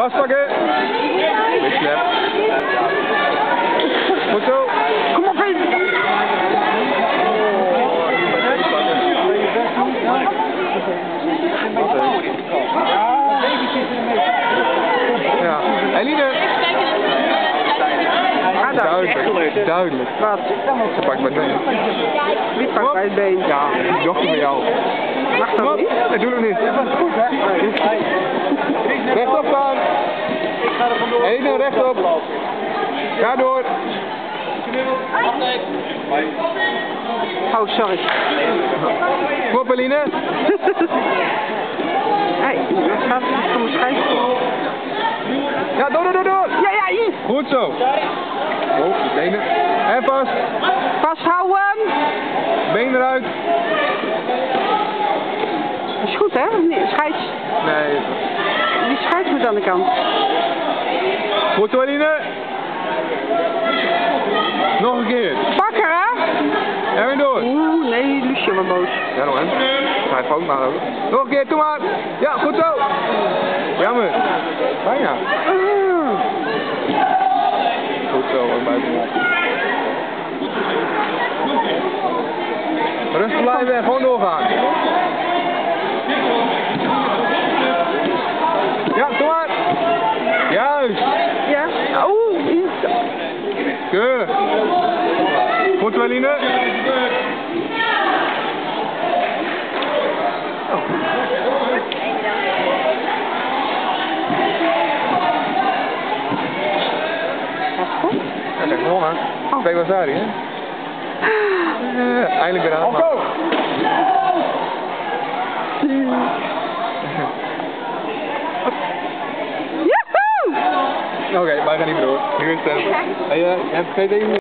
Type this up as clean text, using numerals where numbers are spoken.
Vastpakken. Beetje snap. Goed zo. Kom op, heen. Ja. Eline. Duidelijk. Duidelijk. Wat? Ze pakt mijn been. Wie pakt bij het been? Ja, die dochter bij jou. Mag dat niet? Nee, doe het niet. Goed, hè? Rechtop gaan. Eline, rechtop. Ga door. Oh, sorry. Kom op, Eline. Hé, dat gaat van mijn schijf. Ja, door. Ja, hier. Goed zo. Oh, benen. En vast. Vasthouden. Been eruit. Dat is goed, hè? Of niet? Scheids. Nee. Die scheids moet aan de kant. Goed zo, Eline. Nog een keer. Pakken, hè? En weer door. Oeh, nee, Lucie maar boos. Ja, nog een. Ga je fout maken ook. Nog een keer, doe maar. Ja, goed zo. Jammer. Bijna. Goed zo, ook buiten. Rustig blijven en gewoon doorgaan. Ja, doe maar. Juist. Ja. Oeh. Keurig. Goed zo, Eline. Dat is echt gewonnen. Oh. 2 Wasari, hè? Eindelijk weer aan het maken. Joehoe! Oké, wij gaan niet meer door. Nu is het. Hey, je hebt geen